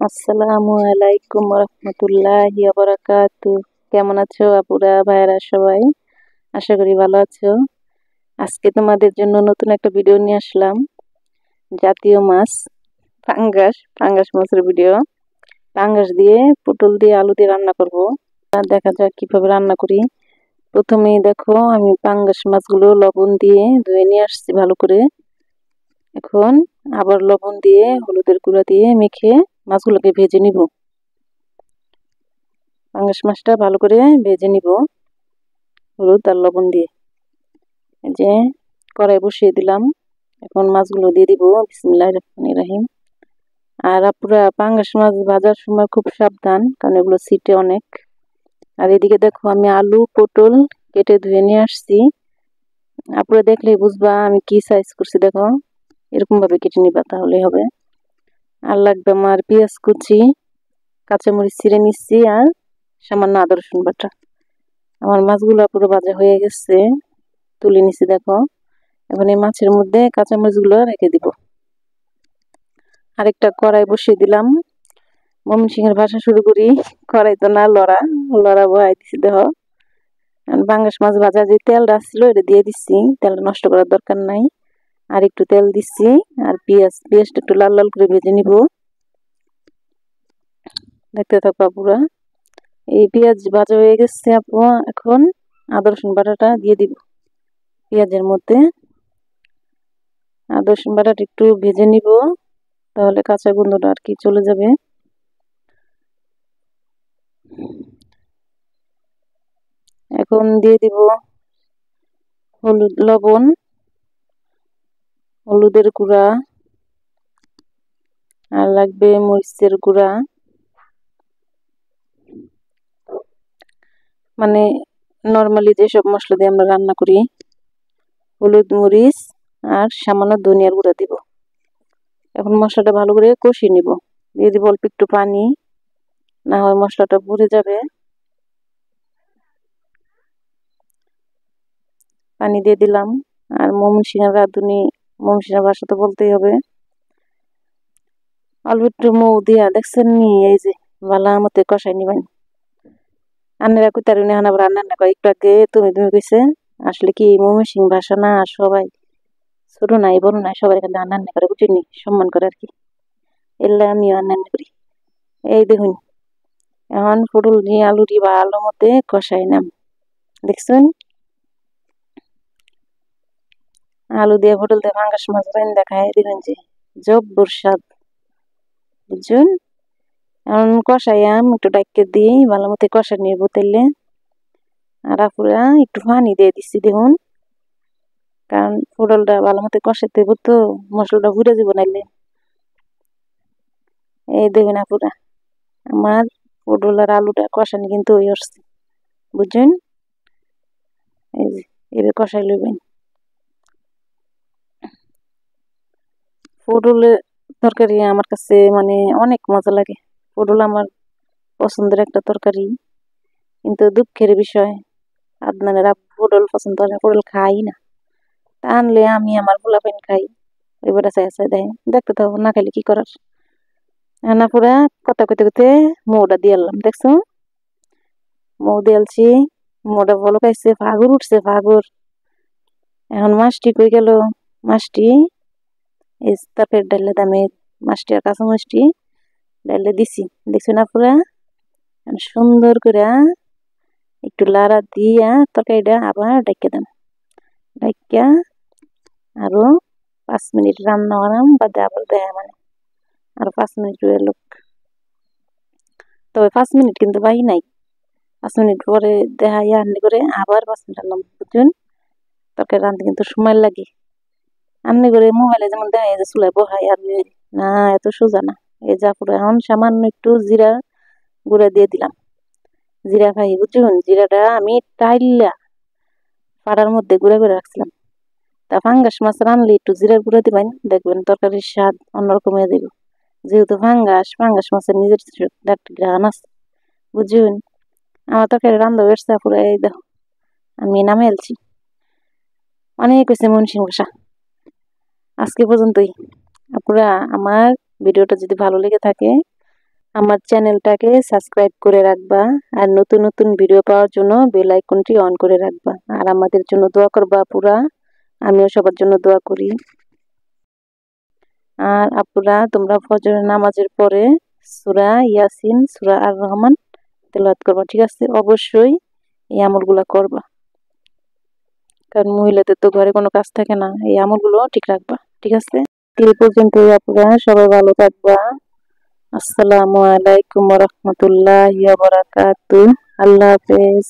আসসালামু আলাইকুম রহমতুল্লাহি ওয়া বারাকাতু। কেমন আছো আপুরা ভাইরা সবাই? আশা করি ভালো আছো। আজকে তোমাদের জন্য নতুন একটা ভিডিও নিয়ে আসলাম। জাতীয় মাছ পাঙ্গাস মাছের ভিডিও। পাঙ্গাস দিয়ে পটল দিয়ে আলু দিয়ে রান্না করব। দেখা যাক কিভাবে রান্না করি। প্রথমেই দেখো আমি পাঙ্গাস মাছগুলো লবণ দিয়ে ধুয়ে নিয়ে আসছি ভালো করে। এখন আবার লবণ দিয়ে হলুদের গুঁড়া দিয়ে মেখে মাছগুলোকে ভেজে নিব। পাঙ্গাস মাছটা ভালো করে ভেজে নিব হলুদ আর লবণ দিয়ে। এই যে কড়াই বসিয়ে দিলাম, এখন মাছগুলো দিয়ে দিব। বিসমিল্লাহির রহমানির রহিম। আর আপুরা পাঙ্গাস মাছ ভাজার সময় খুব সাবধান, কারণ এগুলো ছিটে অনেক। আর এদিকে দেখো আমি আলু পটল কেটে ধুয়ে নিয়ে আসছি। আপুরা দেখলেই বুঝবা আমি কি সাইজ করছি। দেখো এরকম ভাবে কেটে নিবা, তাহলেই হবে। আর লাগবে আমার পেঁয়াজ কুচি, কাঁচামরিচ ছিঁড়ে নিচ্ছি, আর সামান্য আদা রসুন বাটা। আমার মাছগুলো পুরো ভাজা হয়ে গেছে, তুলে নিচ্ছি। দেখো এখন এই মাছের মধ্যে কাঁচামরিচগুলো রেখে দিব। আরেকটা কড়াই বসিয়ে দিলাম। ময়মনসিংহের ভাষা শুরু করি, কড়াই তো না লড়া লড়া বহাই দিচ্ছি। দেখো পাঙ্গাস মাছ ভাজা যে তেলটা ছিল এটা দিয়ে দিচ্ছি, তেলটা নষ্ট করার দরকার নাই। আর একটু তেল দিচ্ছি, আর পেঁয়াজটা একটু লাল লাল করে ভেজে নিব। দেখতে থাকো পুরা। এই পেঁয়াজ ভাজা হয়ে গেছে আপু, এখন আদা রসুন বাটাটা দিয়ে দিব পেঁয়াজের মধ্যে। আদা রসুন বাটাটা একটু ভেজে নিব, তাহলে কাঁচা গন্ধটা আর কি চলে যাবে। এখন দিয়ে দিব লবণ, হলুদের গুঁড়া, আর লাগবে মরিচের গুঁড়া। মানে নর্মালি যেসব মশলা দিয়ে আমরা রান্না করি, হলুদ মরিচ আর সামান্য ধনিয়ার গুঁড়া দিব। এখন মশলাটা ভালো করে কষিয়ে নিব। দিয়ে দিব অল্প একটু পানি, না হয় মশলাটা পুড়ে যাবে। পানি দিয়ে দিলাম। আর ময়মনসিংহের রাঁধুনি, ময়মনসিংহের ভাষা তো বলতেই হবে। অল্প একটু মৌ দিয়া দেখছেন নি, এই যে ভালো মতো কষাই নিবেন। আন্নারা কই তার আবার রান্না না কয় একটু আগে তুমি তুমি কইছে। আসলে কি ময়মনসিংহ ভাষা না, সবাই ছোট নাই বড় নাই সবাই এখানে রান্না করে, বুঝিনি সম্মান করে আর কি। এলে আমিও রান্না করি। এই দেখুন এখন পটল দিয়ে আলু দিয়ে ভালো মতো কষাই নাম। দেখছেন আলু দিয়ে পটল দিয়ে পাঙ্গাস মাছ দেখায় দিবেন যে জব্বর স্বাদ, বুঝছেন। এখন কষাইয়াম একটু ডাইকে দিই, ভালো মতো কষা নিয়ে তেলে। আর আপুরা একটু পানি দিয়ে দিচ্ছি দেখুন, কারণ পটলটা ভালো মতো কষাইতে হবে তো, মশলাটা ঘুরে যাব নাইলে। এই দেখুন আপুরা আমার পটল আর আলুটা কষানি কিন্তু হয়ে আসছে, বুঝছেন। এই যে এবার কষাই লইবেন। পটলের তরকারি আমার কাছে মানে অনেক মজা লাগে। পটল আমার পছন্দের একটা তরকারি, কিন্তু দুঃখের বিষয় আদনানেরা পটল পছন্দ করে না, পটল খাই না। তা আনলে আমি আমার পোলাপাইন খাই, এবারে চাই চাই দেয়। দেখতে তো না খাইলে কি করার। না পুরা কথা কইতে কইতে মৌটা দিয়ে আনলাম, দেখছো মৌ দিয়েছি। মৌটা ভালো খাইছে, ফাগুর উঠছে ফাগুর। এখন মাছটি কই গেল, মাছটি এই তাপের ডালে দামে মাছটি আর কাঁচা মাছটি ডালে দিছি। দেখছো না পুরা সুন্দর করে একটু লাড়া দিয়া তরকারিটা আবার ডাইকে দেন। ডাইকা আরো 5 মিনিট রান্না করাম, বাদে আবার দেয় মানে আর 5 মিনিট রয়ে লোক। তবে 5 মিনিট কিন্তু বাহি নাই, 5 মিনিট পরে দেখা আন্নি করে আবার 5 মিনিট রান্না, বুঝছেন। তরকারি রাঁধতে কিন্তু সময় লাগে। আন্নি করে মোবাইলে যেমন দেখা যায় চুলায় বহাই, আর না এত সোজা না। এই যা পুরো এখন সামান্য একটু জিরা গুঁড়া দিয়ে দিলাম। জিরা খাই, বুঝছেন। জিরাটা আমি টাইল্লা পাড়ার মধ্যে গুঁড়া করে রাখছিলাম। তা ফাঙ্গাস মাছ রানলে একটু জিরার গুঁড়া দিবেন, দেখবেন তরকারির স্বাদ অন্যরকম হয়ে যাবে। যেহেতু ফাঙ্গাস মাছের নিজের একটা ঘ্রাণ আছে, বুঝছেন। আমার তরকারি রান্না বেরছে পুরো, এই দেখো আমি নামে এলছি। অনেক হয়েছে ময়মনসিংহ ভাষা। আজকে পর্যন্তই। আপনারা আমার ভিডিওটা যদি ভালো লেগে থাকে আমার চ্যানেলটাকে সাবস্ক্রাইব করে রাখবা আর নতুন নতুন ভিডিও পাওয়ার জন্য বেল আইকনটি অন করে রাখবা আর আমাদের জন্য দোয়া করবা আপুরা। আমিও সবার জন্য দোয়া করি। আর আপুরা তোমরা ফজরের নামাজের পরে সূরা ইয়াসিন, সূরা আর রহমান তেলাওয়াত করবা, ঠিক আছে? অবশ্যই এই আমলগুলা করবা, কারণ মহিলাদের তো ঘরে কোনো কাজ থাকে না। এই আমলগুলো ঠিক রাখবা, ঠিক আছে? এই পর্যন্তই আপুরা, সবাই ভালো থাকবা। আসসালামু আলাইকুম ওয়া রাহমাতুল্লাহি ওয়া বারাকাতুহু। আল্লাহ হাফেজ।